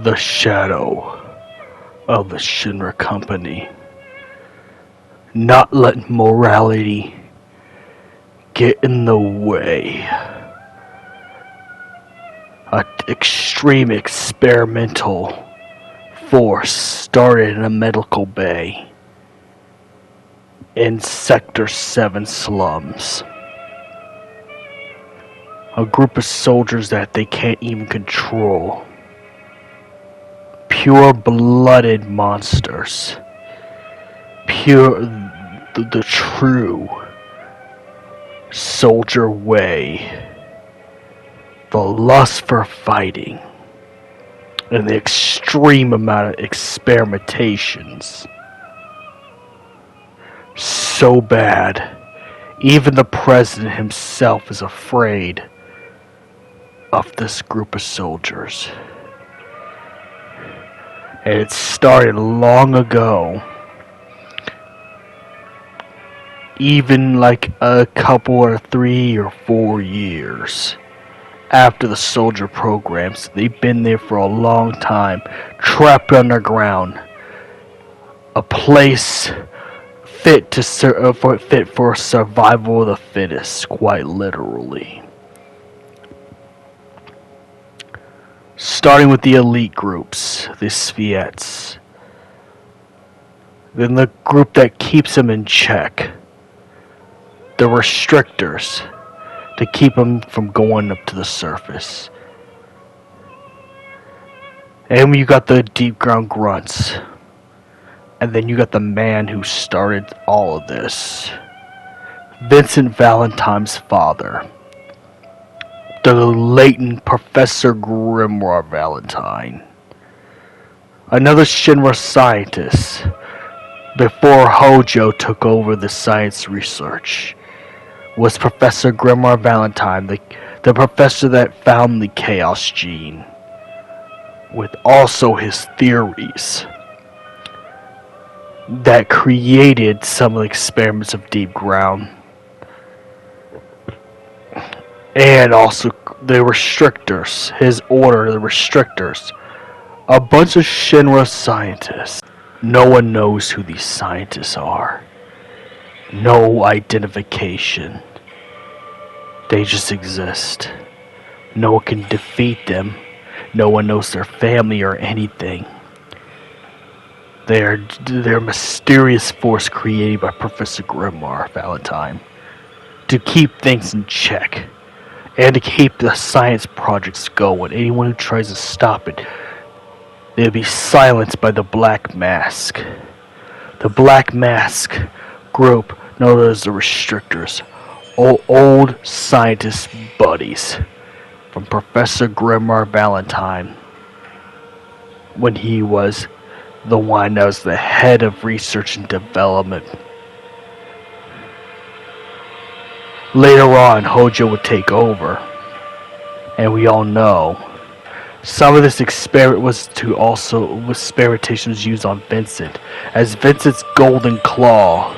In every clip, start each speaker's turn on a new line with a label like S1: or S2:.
S1: The shadow of the Shinra Company. Not let morality get in the way. An extreme experimental force started in a medical bay in Sector 7 slums. A group of soldiers that they can't even control. Pure-blooded monsters. The true soldier way. The lust for fighting. And the extreme amount of experimentations. So bad, even the president himself is afraid of this group of soldiers. And it started long ago. Even like a couple or 3 or 4 years after the soldier programs. They've been there for a long time, trapped underground. A place fit for survival of the fittest, quite literally. Starting with the elite groups, the Sviets. Then the group that keeps them in check. The restrictors, to keep them from going up to the surface. And you got the Deepground grunts. And then you got the man who started all of this. Vincent Valentine's father. The latent Professor Grimoire Valentine. Another Shinra scientist before Hojo took over the science research was Professor Grimoire Valentine, the professor that found the Chaos Gene, with also his theories that created some of the experiments of Deepground. And also the restrictors, his order, the restrictors. A bunch of Shinra scientists. No one knows who these scientists are. No identification. They just exist. No one can defeat them. No one knows their family or anything. They're a mysterious force created by Professor Grimoire Valentine to keep things in check. And to keep the science projects going. Anyone who tries to stop it, they'll be silenced by the Black Mask. The Black Mask group, known as the Restrictors, old scientist buddies from Professor Grimoire Valentine when he was the one that was the head of research and development. Later on, Hojo would take over, and we all know some of this experiment was experimentation was used on Vincent, as Vincent's golden claw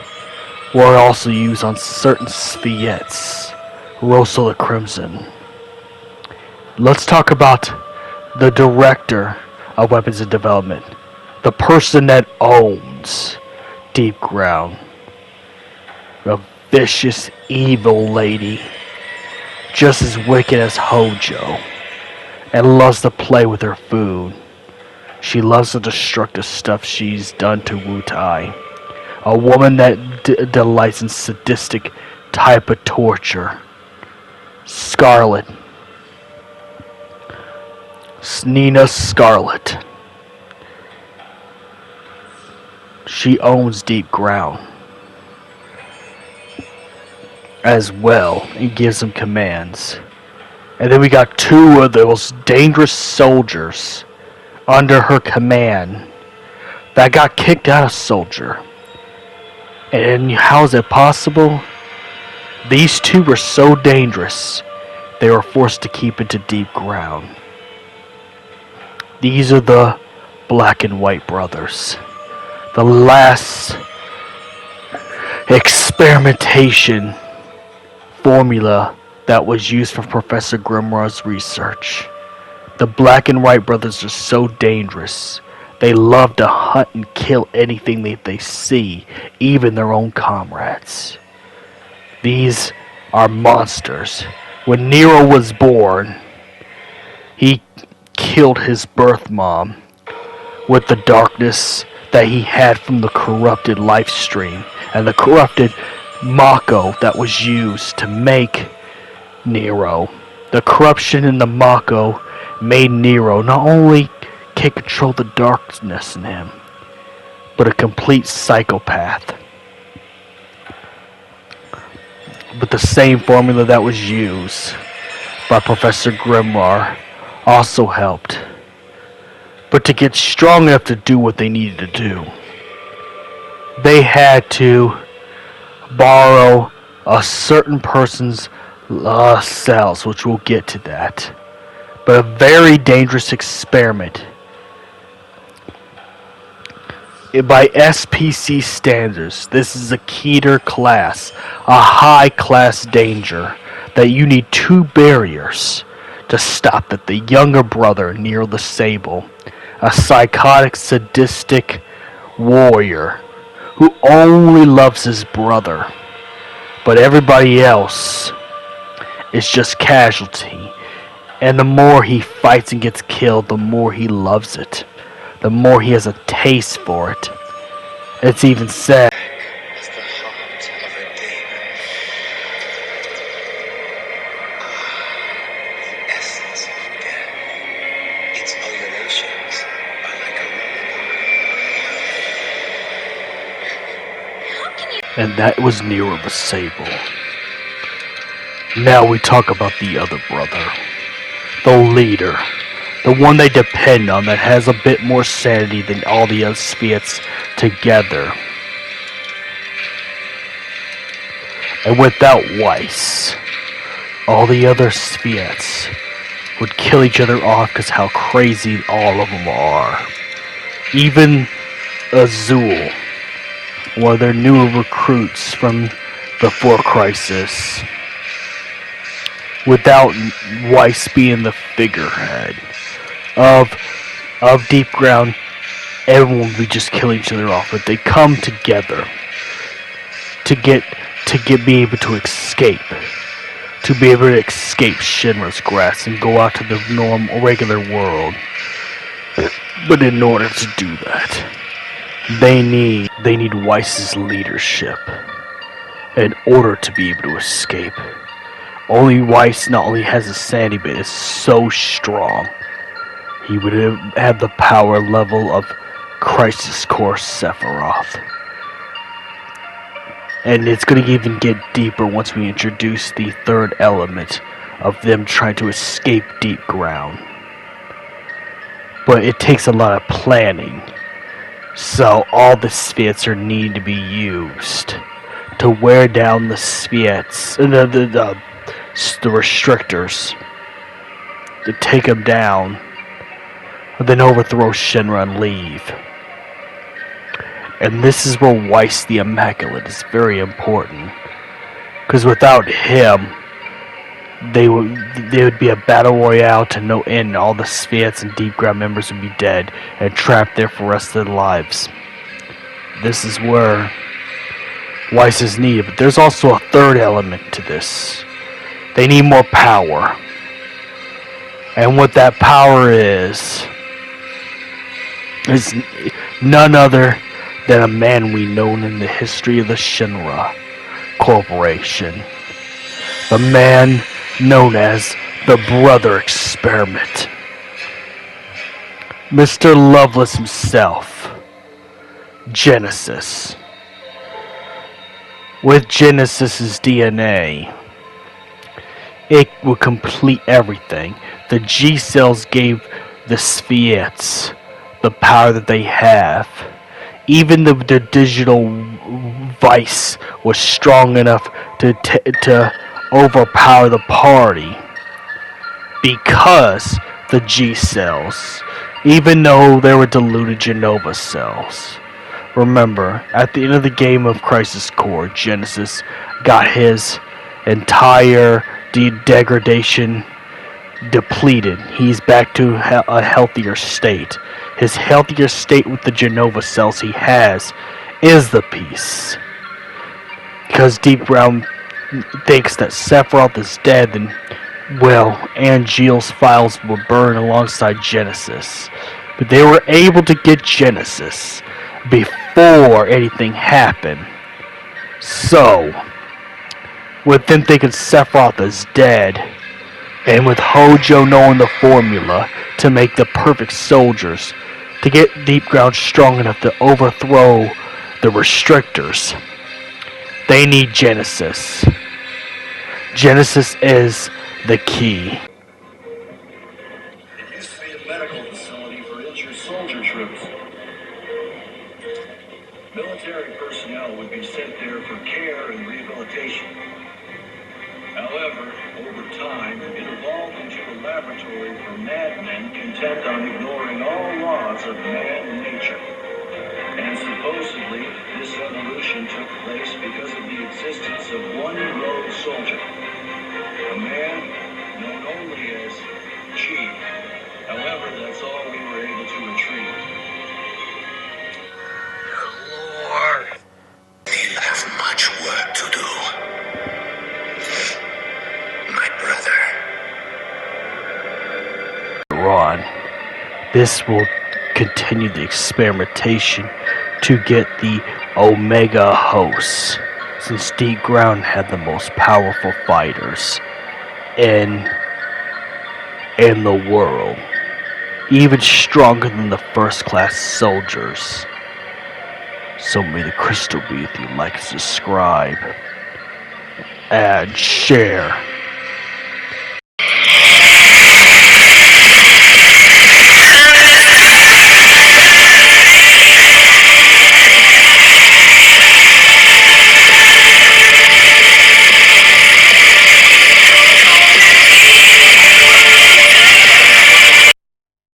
S1: were also used on certain Sviets, Rosa the Crimson. Let's talk about the director of weapons and development, the person that owns Deepground. Vicious, evil lady, just as wicked as Hojo, and loves to play with her food. She loves the destructive stuff she's done to Wutai. A woman that delights in sadistic type of torture. Scarlet. Nina Scarlet. She owns Deepground as well, and gives them commands. And then we got 2 of the most dangerous soldiers under her command that got kicked out of soldier. And how is it possible? These 2 were so dangerous, they were forced to keep into Deepground. These are the Black and White brothers. The last experimentation formula that was used for Professor Grimoire's research. The Black and White brothers are so dangerous. They love to hunt and kill anything that they see, even their own comrades. These are monsters. When Nero was born, he killed his birth mom with the darkness that he had from the corrupted life stream and the corrupted Mako that was used to make Nero. The corruption in the Mako made Nero not only can control the darkness in him, but a complete psychopath. But the same formula that was used by Professor Grimoire also helped. But to get strong enough to do what they needed to do, they had to borrow a certain person's cells, which we'll get to that. But a very dangerous experiment. By SPC standards, this is a Keter class, a high class danger that you need two barriers to stop it. The younger brother, Nero the Sable, a psychotic, sadistic warrior who only loves his brother, but everybody else is just casualty. And the more he fights and gets killed, the more he loves it. The more he has a taste for it. It's even said,
S2: It's the heart of a demon. The essence of death. Its ululations are like a lullaby.
S1: and that was Nero the Sable. Now we talk about the other brother. The leader. The one they depend on that has a bit more sanity than all the other Spirits together. And without Weiss, all the other Spirits would kill each other off because how crazy all of them are. Even Azul, one of their newer recruits from before Crisis, without Weiss being the figurehead of Deepground, everyone would be just killing each other off. But they come together to be able to escape. To be able to escape Shinra's grasp and go out to the regular world. But in order to do that, they need Weiss's leadership in order to be able to escape. Only Weiss not only has a sanity, but is so strong. He would have the power level of Crisis Core Sephiroth. And it's going to even get deeper once we introduce the third element of them trying to escape Deepground. But it takes a lot of planning. So all the spirits are needed to be used to wear down the spirits, the restrictors, to take them down, and then overthrow Shinra and leave. And this is where Weiss the Immaculate is very important, because without him, there would be a battle royale to no end. All the Spirits and Deepground members would be dead and trapped there for the rest of their lives. This is where Weiss is needed, but there's also a third element to this. They need more power. And what that power is none other than a man we known in the history of the Shinra Corporation. The man known as the Brother Experiment. Mr. Loveless himself. Genesis. With Genesis's DNA, it would complete everything. The G cells gave the Spirits the power that they have. Even the digital Vice was strong enough to overpower the party because the G cells, even though they were diluted Genova cells. Remember, at the end of the game of Crisis Core, Genesis got his entire degradation depleted. He's back to a healthier state. His healthier state with the Genova cells he has is the peace. Because Deepground thinks that Sephiroth is dead, then, well, Angeal's files were burned alongside Genesis. But they were able to get Genesis before anything happened. So, with them thinking Sephiroth is dead, and with Hojo knowing the formula to make the perfect soldiers, to get Deepground strong enough to overthrow the restrictors, they need Genesis. Genesis is the key.
S3: It used to be a medical facility for injured soldier troops. Military personnel would be sent there for care and rehabilitation. However, over time, it evolved into a laboratory for madmen content on ignoring all laws of man and nature. And supposedly, this evolution took place because of the existence of one rogue soldier. A man known only as Chi. However, that's all we were able to retrieve.
S2: Lord, you have much work to do. My brother.
S1: Ron. This will continue the experimentation to get the Omega hosts, since Deepground had the most powerful fighters in the world, even stronger than the first class soldiers. So may the crystal be with you, like, subscribe, and share.